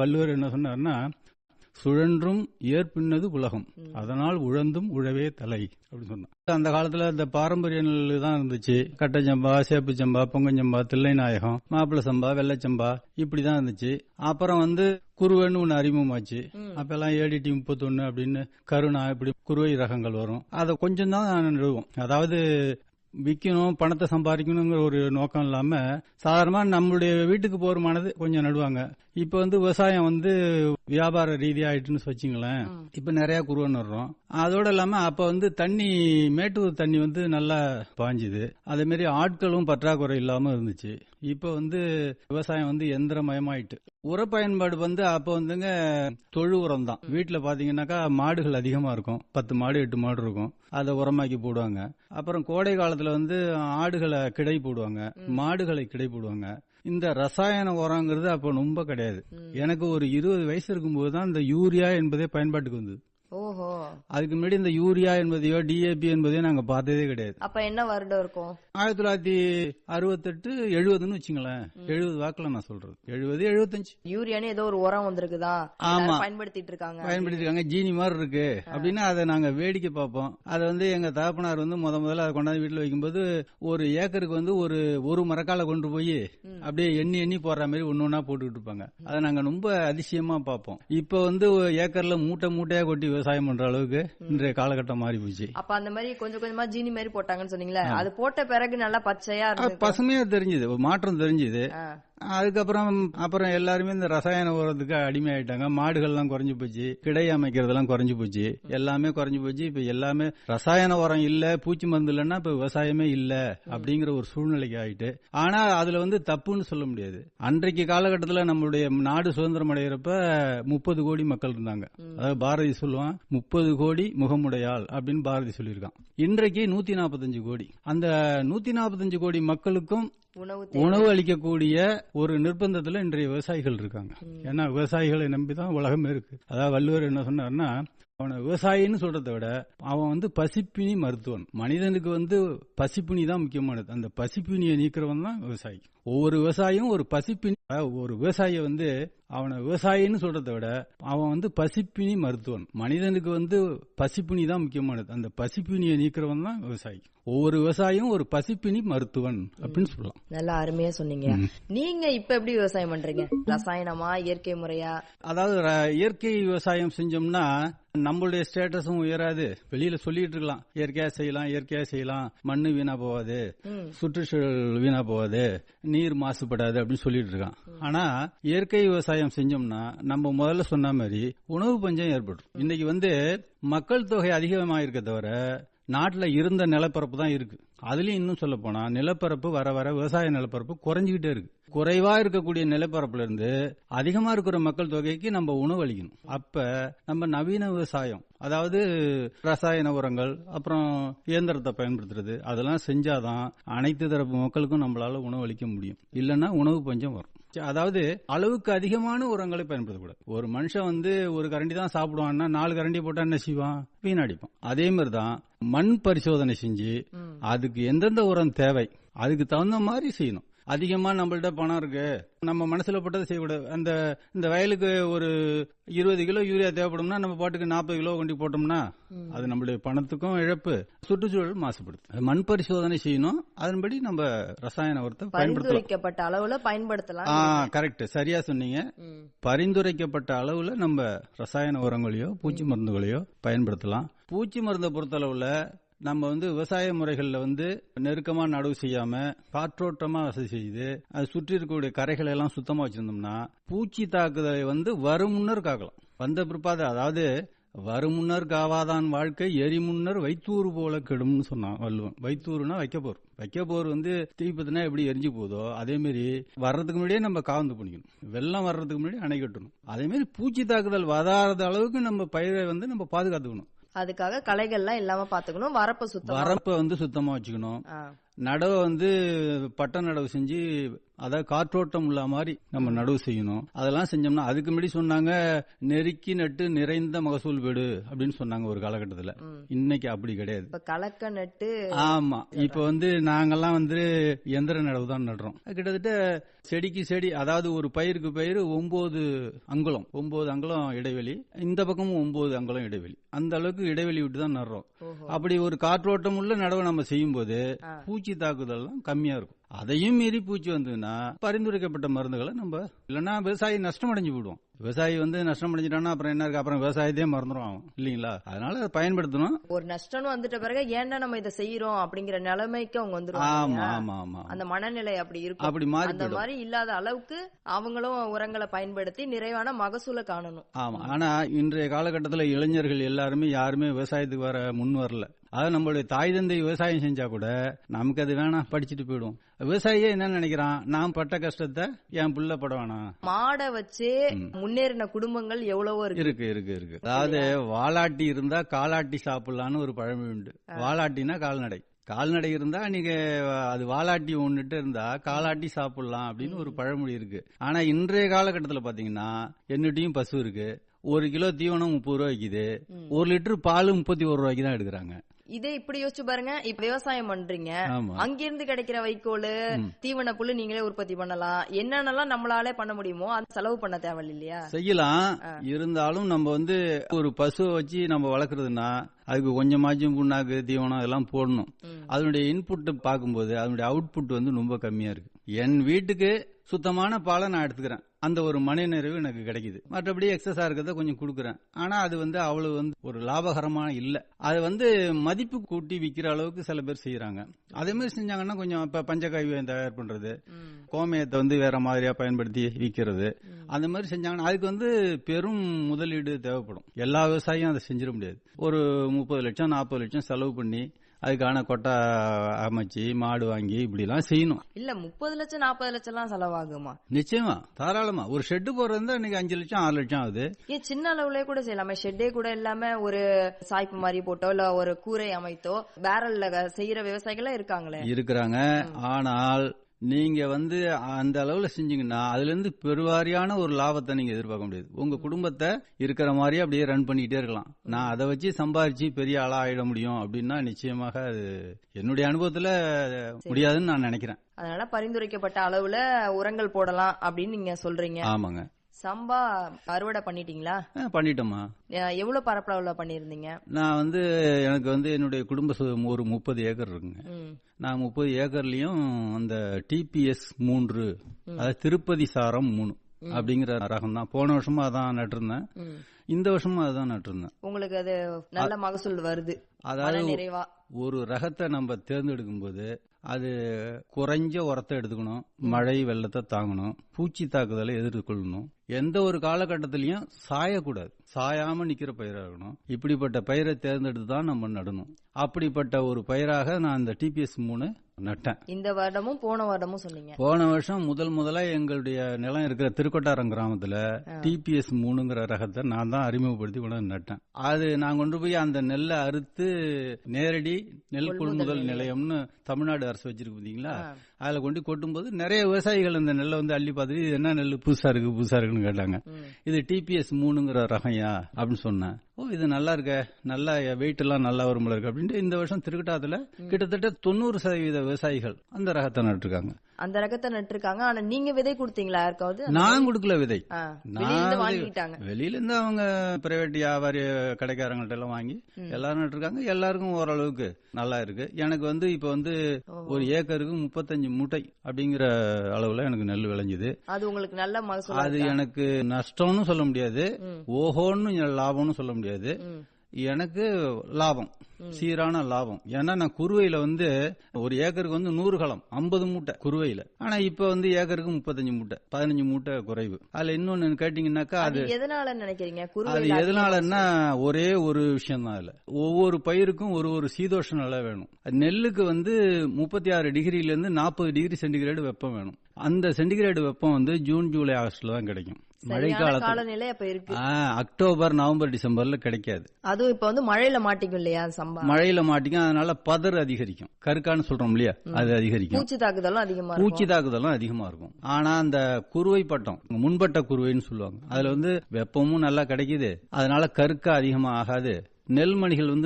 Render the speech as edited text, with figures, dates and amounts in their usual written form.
வள்ளுவர் என்ன சொன்னார்னா, சுழன்றும் ஏற்பின்னது உலகம், அதனால் உழந்தும் உழவே தலை அப்படின்னு சொன்னார். அந்த காலத்துல இந்த பாரம்பரிய நெல் தான் இருந்துச்சு. கட்டச்சம்பா, சேப்பு சம்பா, பொங்கச்சம்பா, தில்லைநாயகம், மாப்பிள சம்பா, வெள்ளச்சம்பா இப்படிதான் இருந்துச்சு. அப்புறம் குருவைன்னு ஒண்ணு அறிமுகமாச்சு. அப்பெல்லாம் ஏடிடி 31 அப்படின்னு கருணா இப்படி குருவை ரகங்கள் வரும். அதை கொஞ்சம் தான் நடுவோம். அதாவது விற்கணும், பணத்தை சம்பாதிக்கணுங்கிற ஒரு நோக்கம் இல்லாம சாதாரணமா நம்மளுடைய வீட்டுக்கு போருமானது கொஞ்சம் நடுவாங்க. இப்ப விவசாயம் வியாபார ரீதியா ஆயிட்டுன்னு வச்சுங்களேன். இப்ப நிறைய குருவை நடுறோம். அதோட இல்லாம அப்ப தண்ணி, மேட்டூர் தண்ணி நல்லா பாஞ்சுது. அதே மாதிரி ஆட்களும் பற்றாக்குறை இல்லாம இருந்துச்சு. இப்ப விவசாயம் எந்திரமயமாயிட்டு. உர பயன்பாடு அப்ப தொழு உரம் தான். வீட்டுல பாத்தீங்கன்னாக்கா மாடுகள் அதிகமா இருக்கும். 10 மாடு 8 மாடு இருக்கும். அதை உரமாக்கி போடுவாங்க. அப்புறம் கோடை காலத்துல ஆடுகளை கிடை போடுவாங்க, மாடுகளை கிடை போடுவாங்க. இந்த ரசாயன உரங்கிறது அப்ப ரொம்ப கிடையாது. எனக்கு ஒரு 20 வயசு இருக்கும்போது தான் இந்த யூரியா என்பதே பயன்பாட்டுக்கு வந்தது. ஓஹோ. அதுக்கு முன்னாடி இந்த யூரியா என்பதையோ டிஏபி என்பதையோ நாங்க பார்த்ததே கிடையாது. அப்ப என்ன வருடம் இருக்கும்? 1968 70ன்னு வச்சுங்களேன். 70 வாக்குல நான் சொல்றது. 70 75. யூரியானே ஏதோ ஒரு உரம் வந்திருக்குதா? ஆமா, பயன்படுத்திட்டு இருக்காங்க. ஜீனி மாதிரி இருக்கு அப்படின்னா அதை நாங்க வேடிக்கை பார்ப்போம். அதை எங்க தகப்பனார் முதல்ல அதை கொண்டாந்து வீட்டுல வைக்கும்போது ஒரு ஏக்கருக்கு ஒரு மரக்கால கொண்டு போய் அப்படியே எண்ணி போடுற மாதிரி ஒன்னொன்னா போட்டுக்கிட்டு இருப்பாங்க. அதை நாங்க ரொம்ப அதிசயமா பார்ப்போம். இப்ப ஏக்கர்ல மூட்டையா கொட்டி விவசாயம் பண்ற அளவுக்கு இன்றைய காலகட்டம் மாறி போச்சு. அப்ப அந்த மாதிரி கொஞ்சம் கொஞ்சமா ஜீனி மாதிரி போட்டாங்கன்னு சொன்னீங்களா? அது போட்ட பிறகு நல்லா பச்சையா பசுமையா தெரிஞ்சது, மாற்றம் தெரிஞ்சது. அப்புறம் எல்லாருமே இந்த ரசாயன உரத்துக்கு அடிமையாயிட்டாங்க. மாடுகள்லாம் குறைஞ்சு போச்சு, கிடை அமைக்கிறதெல்லாம் குறைஞ்சு போச்சு, எல்லாமே குறைஞ்சு போச்சு. இப்ப எல்லாமே ரசாயன உரம் இல்ல, பூச்சி மருந்து இல்லைன்னா இப்ப விவசாயமே இல்ல அப்படிங்கிற ஒரு சூழ்நிலைக்கு ஆயிட்டு. ஆனா அதுல தப்புன்னு சொல்ல முடியாது. அன்றைக்கு காலகட்டத்தில் நம்மளுடைய நாடு சுதந்திரம் அடைகிறப்ப 30 கோடி மக்கள் இருந்தாங்க. அதாவது பாரதி சொல்லுவான் 30 கோடி முகமுடையாள் அப்படின்னு பாரதி சொல்லியிருக்கான். இன்றைக்கு 145 கோடி. அந்த 145 கோடி மக்களுக்கும் உணவு அளிக்கக்கூடிய ஒரு நிர்பந்தத்துல இன்றைய விவசாயிகள் இருக்காங்க. ஏன்னா விவசாயிகளை நம்பிதான் உலகமே இருக்கு. அதாவது வள்ளுவர் என்ன சொன்னார்னா, அவனை விவசாயின்னு சொல்றதை விட அவன் பசிப்பினி மருத்துவன். மனிதனுக்கு பசிப்பினி தான் முக்கியமானது. அந்த பசிப்பினியை நீக்கிறவன் தான் விவசாயி. ஒவ்வொரு விவசாயியும் ஒரு பசிப்பினி, ஒரு விவசாயிய அவனை விவசாயின்னு சொல்றதை விட அவன் பசிப்பினி மருத்துவன். மனிதனுக்கு பசிப்பினி தான் முக்கியமானது. அந்த பசிப்பினியை நீக்கிறவன் தான் விவசாயி. ஒவ்வொரு விவசாயியும் ஒரு பசிப்பினி மருத்துவன் அப்படின்னு சொல்லலாம். நல்லா அருமையா சொன்னீங்க. நீங்க இப்ப எப்படி விவசாயம் பண்றீங்க? ரசாயனமா, இயற்கை முறையா? அதாவது இயற்கை விவசாயம் செஞ்சோம்னா நம்மளுடைய ஸ்டேட்டஸும் உயராது. வெளியில சொல்லிட்டு இருக்கலாம் இயற்கையா செய்யலாம், மண்ணு வீணா போவாது, சுற்றுச்சூழல் வீணா போவாது, நீர் மாசுபடாது அப்படின்னு சொல்லிட்டு இருக்கான். ஆனா இயற்கை விவசாயம் செஞ்சோம்னா நம்ம முதல்ல சொன்ன மாதிரி உணவு பஞ்சம் ஏற்படும். இன்னைக்கு மக்கள் தொகை அதிகமாயிருக்க தவிர நாட்டுல இருந்த நிலப்பரப்பு தான் இருக்கு. அதுலயும் இன்னும் சொல்ல போனா நிலப்பரப்பு வர வர விவசாய நிலப்பரப்பு குறைஞ்சுக்கிட்டே இருக்கு. குறைவா இருக்கக்கூடிய நிலப்பரப்புல இருந்து அதிகமா இருக்கிற மக்கள் தொகைக்கு நம்ம உணவு அளிக்கணும். அப்ப நம்ம நவீன விவசாயம், அதாவது ரசாயன உரங்கள், அப்புறம் இயந்திரத்தை பயன்படுத்துறது, அதெல்லாம் செஞ்சாதான் அனைத்து தரப்பு மக்களுக்கும் நம்மளால உணவு அளிக்க முடியும். இல்லைன்னா உணவு பஞ்சம் வரும். அதாவது அளவுக்கு அதிகமான உரங்களை பயன்படுத்தக்கூடாது. ஒரு மனுஷன் ஒரு கரண்டி தான் சாப்பிடுவான்னா 4 கரண்டி போட்டா என்ன செய்வான்? வீணடிப்பான். அதே மாதிரிதான் மண் பரிசோதனை செஞ்சு அதுக்கு எந்தெந்த உரம் தேவை அதுக்கு தகுந்த மாதிரி செய்யணும். அதிகமா நம்மள்ட்ட பணம் இருக்கு, நம்ம மனசுல பட்டதை செய்யக்கூடாது. இந்த வயலுக்கு ஒரு 20 கிலோ யூரியா தேவைப்படும்னா நம்ம பாட்டுக்கு 40 கிலோ கொண்டு போட்டோம்னா அது நம்மளுடைய பணத்துக்கும் இழப்பு, சுற்றுச்சூழல் மாசுபடுது. மண் பரிசோதனை செய்யணும். அதன்படி நம்ம ரசாயன உரத்தை பரிந்துரைக்கப்பட்ட அளவுல பயன்படுத்தலாம். கரெக்ட், சரியா சொன்னீங்க. பரிந்துரைக்கப்பட்ட அளவுல நம்ம ரசாயன உரங்களையோ பூச்சி மருந்துகளையோ பயன்படுத்தலாம். பூச்சி மருந்தை பொறுத்தளவுல நம்ம விவசாய முறைகள்ல நெருக்கமா நடவு செய்யாம காற்றோட்டமா வசதி செய்து அது சுற்றி இருக்கக்கூடிய கரைகளை எல்லாம் சுத்தமா வச்சிருந்தோம்னா பூச்சி தாக்குதலை வரும் முன்னர் காக்கலாம். வந்த பிற்பாடு, அதாவது வரும் முன்னர் காவாதான் வாழ்க்கை எரி முன்னர் வைத்தூறு போல கெடும்னு சொன்னான் வள்ளுவன். வைத்தூறுனா வைக்கப்போர். வைக்கப்போர் தீப்பத்தினா எப்படி எரிஞ்சு போதோ அதே மாதிரி வர்றதுக்கு முன்னாடியே நம்ம காவந்து பண்ணிக்கணும். வெள்ளம் வர்றதுக்கு முன்னாடி அணை கட்டணும். அதே மாதிரி பூச்சி தாக்குதல் வராத அளவுக்கு நம்ம பயிரை நம்ம பாதுகாத்துக்கணும். அதுக்காக களைகள்லாம் இல்லாம பாத்துக்கணும். வரப்ப சுத்தமா வச்சுக்கணும். நடவை வந்து பட்ட நடவு செஞ்சு அதாவது காற்றோட்டம் உள்ள மாதிரி நம்ம நடவு செய்யணும். அதெல்லாம் செஞ்சோம்னா அதுக்கு முன்னாடி சொன்னாங்க நெருக்கி நட்டு நிறைந்த மகசூல் வீடு அப்படின்னு சொன்னாங்க ஒரு காலகட்டத்துல. இன்னைக்கு அப்படி கிடையாது. கலக்க நட்டு ஆமா, இப்ப வந்து நாங்கெல்லாம் வந்து எந்திர நடவு தான் நடுறோம். கிட்டத்தட்ட செடிக்கு செடி, அதாவது ஒரு பயிருக்கு பயிர் 9 அங்குலம் இடைவெளி, இந்த பக்கமும் 9 அங்குலம் இடைவெளி, அந்த அளவுக்கு இடைவெளி விட்டு தான் நடுறோம். அப்படி ஒரு காற்றோட்டம் உள்ள நடவை நம்ம செய்யும் போது பூச்சி தாக்குதல் கம்மியா இருக்கும். அதையும் மீறி பூச்சி வந்ததுன்னா பரிந்துரைக்கப்பட்ட மருந்துகளை நம்ம, இல்லைன்னா விவசாயி நஷ்டம் அடைஞ்சு விடுவோம். விவசாயி வந்து நஷ்டம் அடைஞ்சிட்டான்னா அப்புறம் என்ன இருக்கு, அப்புறம் விவசாயத்தையே மறந்துடும் இல்லீங்களா? அதனால அதை பயன்படுத்தணும். ஒரு நஷ்டம் வந்துட்ட பிறகு ஏன்டா நம்ம இதை செய்யறோம் அப்படிங்கிற நிலைமைக்கு அவங்க வந்துருவாங்க. ஆமா ஆமா ஆமா, அந்த மனநிலை அப்படி இருக்கும். அப்படி மாறி அந்த மாதிரி இல்லாத அளவுக்கு அவங்களும் உரங்களை பயன்படுத்தி நிறைவான மகசூலை காணணும். ஆமா, ஆனா இன்றைய காலகட்டத்தில் இளைஞர்கள் எல்லாருமே யாருமே விவசாயத்துக்கு வர முன் வரல. அது நம்மளுடைய தாய் தந்தை விவசாயம் செஞ்சா கூட நமக்கு அது வேணாம், படிச்சுட்டு போயிடும். விவசாயியே என்ன நினைக்கிறான், நான் பட்ட கஷ்டத்தை என் புள்ள பட வேணாம். மாடை வச்சு முன்னேறின குடும்பங்கள் எவ்வளவோ இருக்கு. அதாவது வாலாட்டி இருந்தா காலாட்டி சாப்பிடலான்னு ஒரு பழமொழி உண்டு. வாலாட்டினா கால்நடை இருந்தா நீங்க அது வாலாட்டி ஒண்ணுட்டு இருந்தா காலாட்டி சாப்பிடலாம் அப்படின்னு ஒரு பழமொழி இருக்கு. ஆனா இன்றைய காலகட்டத்துல பாத்தீங்கன்னா என்னட்டையும் பசு இருக்கு. 1 கிலோ தீவனம் 30 ரூபாய் விக்குது. 1 லிட்டர் பால் 31 ரூபாய்க்கு தான் எடுக்கிறாங்க. இதே இப்படி யோசிச்சு பாருங்க, இப்ப விவசாயம் பண்றீங்க, அங்கிருந்து கிடைக்கிற வைக்கோல் தீவன புல்லு நீங்களே உற்பத்தி பண்ணலாம். என்னென்னலாம் நம்மளாலே பண்ண முடியுமோ அது செலவு பண்ண தேவையில்லை இல்லையா? செய்யலாம். இருந்தாலும் நம்ம வந்து ஒரு பசுவை வச்சு நம்ம வளர்க்கறதுன்னா அதுக்கு கொஞ்சமாச்சும் புண்ணாக்கு தீவனம் இதெல்லாம் போடணும். அதனுடைய இன்புட் பார்க்கும்போது அதனுடைய அவுட்புட் வந்து ரொம்ப கம்மியா இருக்கு. என் வீட்டுக்கு சுத்தமான பாலை நான் எடுத்துக்கிறேன், அந்த ஒரு மன நிறைவு எனக்கு கிடைக்குது. மற்றபடி எக்ஸஸா இருக்கிறத கொஞ்சம் கொடுக்குறேன். ஆனா அது வந்து அவ்வளவு வந்து ஒரு லாபகரமான இல்ல. அது வந்து மதிப்பு கூட்டி விக்கிற அளவுக்கு சில பேர் செய்யறாங்க. அதே மாதிரி செஞ்சாங்கன்னா கொஞ்சம் இப்ப பஞ்சகாவியம் தயார் பண்றது, கோமயத்தை வந்து வேற மாதிரியா பயன்படுத்தி விக்கிறது, அந்த மாதிரி செஞ்சாங்கன்னா அதுக்கு வந்து பெரும் முதலீடு தேவைப்படும். எல்லா விவசாயியும் அதை செஞ்சிட முடியாது. ஒரு 30 லட்சம் 40 லட்சம் செலவு பண்ணி அதுக்கான கொட்டை அமைச்சு மாடு வாங்கி இப்படி எல்லாம் செய்யணும். இல்ல 30 லட்சம் 40 லட்சம் எல்லாம் செலவாகுமா? நிச்சயமா, தாராளமா. ஒரு ஷெட்டு போறது இன்னைக்கு 5 லட்சம் 6 லட்சம் ஆகுது. ஏன் சின்ன அளவுல கூட செய்யலாமே? ஷெட்டே கூட இல்லாம ஒரு சாய்ப்பு மாதிரி போட்டோ இல்ல ஒரு கூரை அமைத்தோ பேரல்ல செய்யற விவசாயிகள் இருக்கிறாங்க. ஆனால் நீங்க வந்து அந்த அளவுல செஞ்சீங்கன்னா அதுல இருந்து பெருவாரியான ஒரு லாபத்தை நீங்க எதிர்பார்க்க முடியாது. உங்க குடும்பத்தை இருக்கிற மாதிரியே அப்படியே ரன் பண்ணிட்டே இருக்கலாம். நான் அதை வச்சு சம்பாரிச்சு பெரிய ஆளா ஆயிட முடியும் அப்படின்னா நிச்சயமாக அது என்னுடைய அனுபவத்துல முடியாதுன்னு நான் நினைக்கிறேன். அதனால பரிந்துரைக்கப்பட்ட அளவுல உரங்கள் போடலாம் அப்படின்னு நீங்க சொல்றீங்க. ஆமாங்க. சம்பா அறுவடை பண்ணிட்டீங்களா? பண்ணிட்டோமா. எவ்வளவு பரப்பளவுல பண்ணிருந்தீங்க? நான் வந்து எனக்கு வந்து என்னுடைய குடும்ப ஒரு 30 ஏக்கர் இருக்குங்க. நான் 30 ஏக்கர்லயும் அந்த டிபிஎஸ் 3, அதாவது திருப்பதி சாரம் 3 அப்படிங்கிற ரகம் தான். போன வருஷமும் அதான் நட்டிருந்தேன், இந்த வருஷமும் அதான் நட்டிருந்தேன். உங்களுக்கு அது நல்ல மகசூல் வருது. அதாவது ஒரு ரகத்தை நம்ம தேர்ந்தெடுக்கும் போது அது குறைஞ்ச உரத்தை எடுத்துக்கணும், மழை வெள்ளத்தை தாங்கணும், பூச்சி தாக்குதலை எதிர்கொள்ளணும், எந்த ஒரு காலகட்டத்திலையும் சாயக்கூடாது, சாயாம நிக்கிற பயிரா இருக்கணும். இப்படிப்பட்ட பயிரை தேர்ந்தெடுத்து தான் நம்ம நடணும். அப்படிப்பட்ட ஒரு பயிராக நான் இந்த டிபிஎஸ் 3 நட்டேன். இந்த வருடமும் போன வருடமும் சொன்னீங்க. போன வருஷம் முதல்ல எங்களுடைய நிலம் இருக்கிற திருக்கொட்டாரம் கிராமத்துல டிபிஎஸ் 3ங்கிற ரகத்தை நான் தான் அறிமுகப்படுத்தி கொண்டு நட்டேன். அது நான் கொண்டு போய் அந்த நெல்லை அறுத்து நேரடி நெல் கொள்முதல் நிலையம்னு தமிழ்நாடு அரசு வச்சிருக்கு பாத்தீங்களா, அதுல கொண்டு கொட்டும் போது நிறைய விவசாயிகள் இந்த நெல்லை வந்து அள்ளி பார்த்துட்டு இது என்ன நெல் புதுசா இருக்குன்னு கேட்டாங்க. இது டிபிஎஸ் 3ங்கிற ரகம்யா அப்படின்னு சொன்னேன். ஓ, இது நல்லா இருக்க, நல்லா வெயிட் எல்லாம் நல்லா வரும் இருக்கு அப்படின்ட்டு இந்த வருஷம் திருக்கட்டாத்துல கிட்டத்தட்ட 90% விவசாயிகள் அந்த ரகத்தை நட்டுருக்காங்க. அந்த ரகத்தை நட்டுருக்காங்க. ஆனா நீங்க விதை கொடுத்தீங்களா யாருக்காவது? நான் கொடுக்கல விதை. வெளியில இருந்து அவங்க பிரைவேட் வியாபாரி கடைக்காரங்கள்ட்ட எல்லாம் வாங்கி எல்லாரும் நட்டுருக்காங்க. எல்லாருக்கும் ஓரளவுக்கு நல்லா இருக்கு. எனக்கு வந்து இப்ப வந்து ஒரு ஏக்கருக்கு 35 மூட்டை அப்படிங்கிற அளவுல எனக்கு நெல் விளைஞ்சுது. அது உங்களுக்கு நல்ல மகசூல். அது எனக்கு நஷ்டம்னு சொல்ல முடியாது, ஓஹோன்னு லாபம்னு சொல்ல முடியாது. எனக்கு லாபம், சீரான லாபம். ஏன்னா நான் குருவையில வந்து ஒரு ஏக்கருக்கு வந்து 100 களம் 50 மூட்டை குருவையில. ஆனா இப்ப வந்து ஏக்கருக்கு 35 மூட்டை, 15 மூட்டை குறைவு. அதுல இன்னொன்னு கேட்டீங்கன்னாக்கா அது எதனால நினைக்கிறீங்க? அது எதனாலன்னா ஒரே ஒரு விஷயம் தான். அதுல ஒவ்வொரு பயிருக்கும் ஒரு சீதோஷ நிலை வேணும். நெல்லுக்கு வந்து 36 டிகிரில இருந்து 40 டிகிரி சென்டிகிரேடு வெப்பம் வேணும். அந்த சென்டிகிரேடு வெப்பம் வந்து ஜூன் ஜூலை ஆகஸ்ட்ல தான் கிடைக்கும். காலநிலை அப்ப இருக்கு. அக்டோபர் நவம்பர் டிசம்பர்ல கிடைக்காது. அதுவும் இப்ப வந்து மழையில மாட்டிக்கும் இல்லையா சம்பா? மழையில மாட்டிக்கும், அதனால பதர் அதிகரிக்கும், கருக்கான்னு சொல்றோம் இல்லையா, அது அதிகரிக்கும். பூச்சி தாக்குதலும் அதிகமா இருக்கும். ஆனா அந்த குருவை பட்டம், முன்பட்ட குருவைன்னு சொல்லுவாங்க, அதுல வந்து வெப்பமும் நல்லா கிடைக்குது, அதனால கருக்க அதிகமா ஆகாது. நெல்மணிகள் வந்து